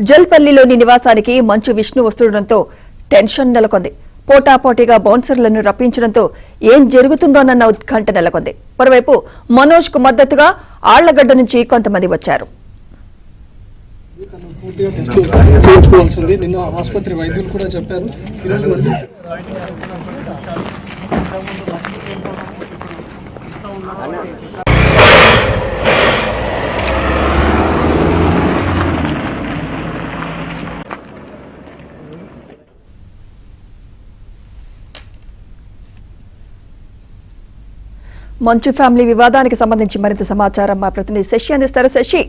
జల్పల్లిలోని నివాసానికి మంచు విష్ణు వస్తుండటంతో టెన్షన్ నెలకొంది. పోటాపోటీగా బౌన్సర్లను రప్పించడంతో ఏం జరుగుతుందోనన్న ఉత్కంఠ నెలకొంది. మరోవైపు మనోజ్ కు మద్దతుగా ఆళ్లగడ్డ నుంచి కొంతమంది వచ్చారు. నిన్న ఆసుపత్రి వైద్యులు కూడా చెప్పారు. మంచు ఫ్యామిలీ వివాదానికి సంబంధించి మరింత సమాచారం మా ప్రతినిధి శశి అందిస్తారు. శశి,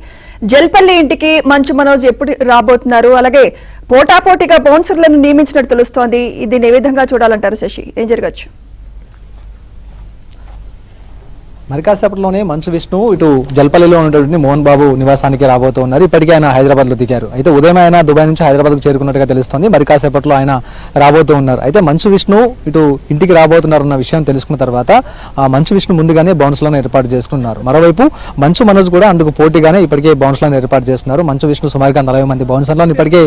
జల్పల్లి ఇంటికి మంచు మనోజ్ ఎప్పుడు రాబోతున్నారు? అలాగే పోటాపోటీగా బౌన్సర్లను నియమించినట్టు తెలుస్తోంది. దీన్ని ఏ విధంగా చూడాలంటారు శశి? ఏం జరగచ్చు? మరి కాసేపట్లోనే మంచు విష్ణు ఇటు జల్పల్లిలో ఉన్నటువంటి మోహన్ బాబు నివాసానికి రాబోతూ ఉన్నారు. ఇప్పటికే ఆయన హైదరాబాద్లో దిగారు. అయితే ఉదయం ఆయన దుబాయ్ నుంచి హైదరాబాద్కు చేరుకున్నట్టుగా తెలుస్తోంది. మరి కాసేపట్లో ఆయన రాబోతూ ఉన్నారు. అయితే మంచు విష్ణు ఇటు ఇంటికి రాబోతున్నారన్న విషయం తెలుసుకున్న తర్వాత ఆ మంచు విష్ణు ముందుగానే బౌన్స్లను ఏర్పాటు చేసుకున్నారు. మరోవైపు మంచు మనోజ్ కూడా అందుకు పోటీగానే ఇప్పటికే బౌన్స్లను ఏర్పాటు చేస్తున్నారు. మంచు విష్ణు సుమారుగా 40 మంది బౌన్సర్లను ఇప్పటికే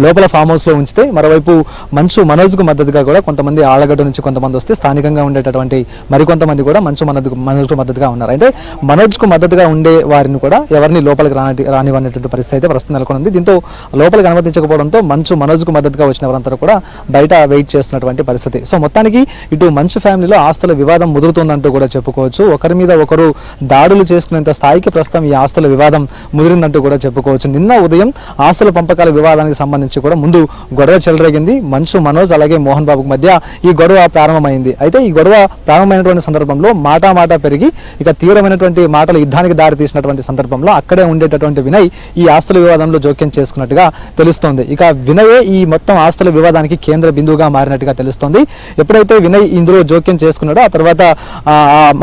లోపల ఫామ్ హౌస్ లో ఉంచితే, మరోవైపు మంచు మనోజ్ కు మద్దతుగా కూడా కొంతమంది ఆళ్లగడ్డ నుంచి కొంతమంది వస్తే, స్థానికంగా ఉండేటటువంటి మరికొంతమంది కూడా మంచు మనోజ్ కు మద్దతుగా ఉన్నారు. అయితే మనోజ్ కు మద్దతుగా ఉండే వారిని కూడా ఎవరిని లోపలికి రానివన్నటువంటి పరిస్థితి అయితే ప్రస్తుతం నెలకొంది. దీంతో లోపలికి అనుమతించకపోవడంతో మనోజ్ కు మద్దతుగా వచ్చిన వారంతా కూడా బయట వెయిట్ చేస్తున్నటువంటి పరిస్థితి. సో మొత్తానికి ఇటు మంచు ఫ్యామిలీలో ఆస్తుల వివాదం ముదురుతుందంటూ కూడా చెప్పుకోవచ్చు. ఒకరి మీద ఒకరు దాడులు చేసుకునేంత స్థాయికి ప్రస్తుతం ఈ ఆస్తుల వివాదం ముదిరిందంటూ కూడా చెప్పుకోవచ్చు. నిన్న ఉదయం ఆస్తుల పంపకాల వివాదానికి సంబంధించి కూడా ముందు గొడవ చెలరేగింది. మంచు మనోజ్ అలాగే మోహన్ బాబుకు మధ్య ఈ గొడవ ప్రారంభమైంది. అయితే ఈ గొడవ ప్రారంభమైనటువంటి సందర్భంలో మాట పెరిగి ఇక తీవ్రమైనటువంటి మాటల యుద్ధానికి దారి తీసినటువంటి సందర్భంలో అక్కడే ఉండేటటువంటి వినయ్ ఈ ఆస్తుల వివాదంలో జోక్యం చేసుకున్నట్టుగా తెలుస్తోంది. ఇక వినయే ఈ మొత్తం ఆస్తుల వివాదానికి కేంద్ర బిందువుగా మారినట్టుగా తెలుస్తోంది. ఎప్పుడైతే వినయ్ ఇందులో జోక్యం చేసుకున్నాడో ఆ తర్వాత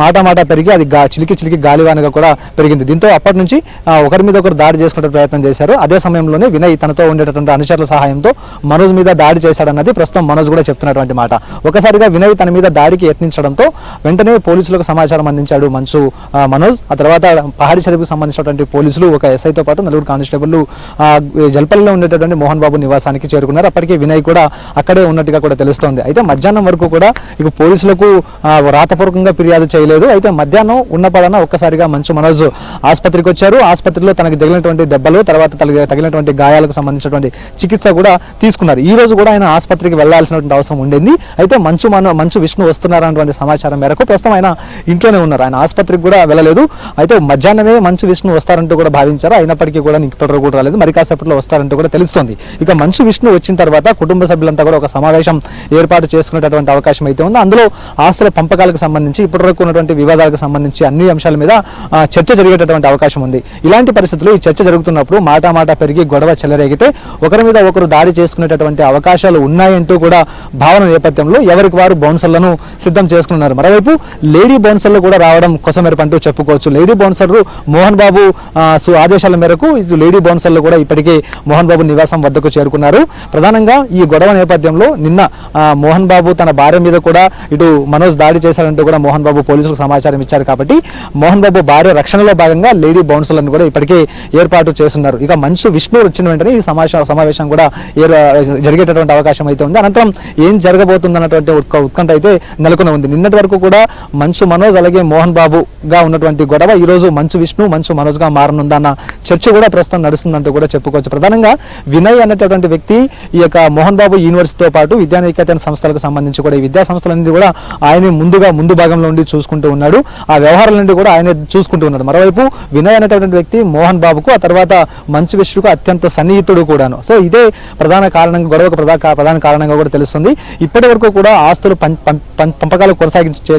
మాట పెరిగి అది చిలికి గాలివానగా కూడా పెరిగింది. దీంతో అప్పటి నుంచి ఒకరి మీద ఒకరు దాడి చేసుకునే ప్రయత్నం చేశారు. అదే సమయంలోనే వినయ్ తనతో ఉండేటటువంటి అనుచరుల సహాయంతో మనోజ్ మీద దాడి చేశాడన్నది ప్రస్తుతం మనోజ్ కూడా చెప్తున్నటువంటి మాట. ఒకసారిగా వినయ్ తన మీద దాడికి యత్నించడంతో వెంటనే పోలీసులకు సమాచారం అందించాడు మనోజ్. ఆ తర్వాత పహాడి షరీఫ్కి సంబంధించినటువంటి పోలీసులు ఒక ఎస్ఐతో పాటు 4 కానిస్టేబుల్ జల్పల్లిలో ఉండేటటువంటి మోహన్ బాబు నివాసానికి చేరుకున్నారు. అప్పటికే వినయ్ కూడా అక్కడే ఉన్నట్టుగా కూడా తెలుస్తోంది. అయితే మధ్యాహ్నం వరకు కూడా ఇక పోలీసులకు రాతపూర్వకంగా ఫిర్యాదు చేయలేదు. అయితే మధ్యాహ్నం ఉన్న పడన ఒక్కసారిగా మంచు మనోజ్ ఆసుపత్రికి వచ్చారు. ఆసుపత్రిలో తనకు తగిలినటువంటి దెబ్బలు, తర్వాత తగిలినటువంటి గాయాలకు సంబంధించినటువంటి చికిత్స కూడా తీసుకున్నారు. ఈ రోజు కూడా ఆయన ఆసుపత్రికి వెళ్లాల్సినటువంటి అవసరం ఉండింది. అయితే మంచు విష్ణు వస్తున్నారన్నటువంటి సమాచారం మేరకు ప్రస్తుతం ఆయన ఇంట్లోనే ఉన్నారు. ఆయన ఆసుపత్రికి కూడా వెళ్ళలేదు. అయితే మధ్యాహ్నమే మంచు విష్ణు వస్తారంటూ కూడా భావించారు. అయినప్పటికీ కూడా ఇప్పటివరకు కూడా రాలేదు. మరి కాసేపట్లో వస్తారంటూ కూడా తెలుస్తోంది. ఇక మంచు విష్ణు వచ్చిన తర్వాత కుటుంబ సభ్యులంతా కూడా ఒక సమావేశం ఏర్పాటు చేసుకునేటటువంటి అవకాశం అయితే ఉంది. అందులో ఆస్తుల పంపకాలకు సంబంధించి ఇప్పటివరకు ఉన్నటువంటి వివాదాలకు సంబంధించి అన్ని అంశాల మీద చర్చ జరిగేటటువంటి అవకాశం ఉంది. ఇలాంటి పరిస్థితుల్లో ఈ చర్చ జరుగుతున్నప్పుడు మాట పెరిగి గొడవ చెలరేగితే ఒకరి మీద ఒకరు దాడి చేసుకునేటటువంటి అవకాశాలు ఉన్నాయంటూ కూడా భావన నేపథ్యంలో ఎవరికి వారు బౌన్సర్లను సిద్ధం చేసుకున్నారు. మరోవైపు లేడీ బౌన్సర్లు కూడా రావడం కొసమెరుపంటూ చెప్పుకోవచ్చు. లేడీ బౌన్సర్లు మోహన్ బాబు ఆదేశాల మేరకు లేడీ బౌన్సర్లు కూడా ఇప్పటికే మోహన్ బాబు నివాసం వద్దకు చేరుకున్నారు. ప్రధానంగా ఈ గొడవ నేపథ్యంలో నిన్న మోహన్ బాబు తన భార్య మీద కూడా ఇటు మనోజ్ దాడి చేశారంటూ కూడా మోహన్ బాబు పోలీసులకు సమాచారం ఇచ్చారు. కాబట్టి మోహన్ బాబు భార్య రక్షణలో భాగంగా లేడీ బౌన్సర్లను కూడా ఇప్పటికే ఏర్పాటు చేస్తున్నారు. ఇక మంచు విష్ణు వచ్చిన వెంటనే ఈ సమావేశం కూడా జరిగేటటువంటి అవకాశం అయితే ఉంది. అనంతరం ఏం జరగబోతుందన్నటువంటి ఉత్కంఠ అయితే నెలకొని ఉంది. నిన్నటి వరకు కూడా మంచు మనోజ్ అలాగే మోహన్ బాబుగా ఉన్నటువంటి గొడవ ఈ రోజు మంచు విష్ణు మంచు మనోజ్ గా మారనుందన్న చర్చ కూడా ప్రస్తుతం నడుస్తుందంటూ కూడా చెప్పుకోవచ్చు. ప్రధానంగా వినయ్ అనేటటువంటి వ్యక్తి ఈ యొక్క మోహన్ బాబు యూనివర్సిటీతో పాటు విద్యానికేతన సంస్థలకు సంబంధించి కూడా ఈ విద్యా సంస్థలన్నీ కూడా ఆయన ముందు భాగంలో ఉండి చూసుకుంటూ ఉన్నాడు. ఆ వ్యవహారాలన్నీ కూడా ఆయన చూసుకుంటూ ఉన్నాడు. మరోవైపు వినయ్ అనేటటువంటి వ్యక్తి మోహన్ బాబుకు ఆ తర్వాత మంచు విష్ణుకు అత్యంత సన్నిహితుడు కూడాను. సో ఇదే ప్రధాన కారణంగా గొడవకు ప్రధాన కారణంగా కూడా తెలుస్తుంది. ఇప్పటి వరకు కూడా ఆస్తులు పంపకాలు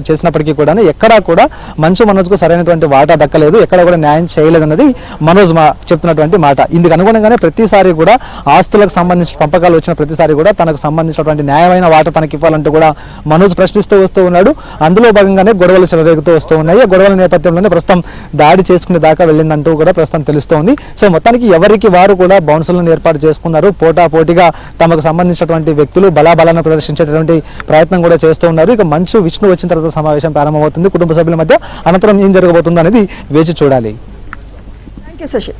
చేసినప్పటికీ కూడా ఎక్కడా కూడా మంచు మనోజ్ కు సరైనటువంటి వాటా దక్కలేదు, ఎక్కడ కూడా న్యాయం చేయలేదన్నది మనోజ్ చెప్తున్నటువంటి మాట. ఇందుకు అనుగుణంగానే ప్రతిసారి కూడా ఆస్తులకు సంబంధించిన పంపకాలు వచ్చిన ప్రతిసారి కూడా తనకు సంబంధించినటువంటి న్యాయమైన వాటా తనకి ఇవ్వాలంటూ కూడా మనోజ్ ప్రశ్నిస్తూ వస్తూ ఉన్నాడు. అందులో భాగంగానే గొడవలు చెలరేగుతూ వస్తూ ఉన్నాయి. గొడవల నేపథ్యంలోనే ప్రస్తుతం దాడి చేసుకునే దాకా వెళ్ళిందంటూ కూడా ప్రస్తుతం తెలుస్తోంది. సో మొత్తానికి ఎవరికి వారు కూడా బౌన్సర్లను ఏర్పాటు చేసుకున్నారు. పోటాపోటీగా తమకు సంబంధించినటువంటి వ్యక్తులు బలాబలాన్ని ప్రదర్శించేటటువంటి ప్రయత్నం కూడా చేస్తూ ఉన్నారు. ఇక మంచు విష్ణు వచ్చిన తర్వాత సమావేశం ప్రారంభమవుతుంది కుటుంబ సభ్యుల మధ్య. అనంతరం ఏం జరగబోతుందో అనేది వేచి చూడాలి. థాంక్యూ శశి.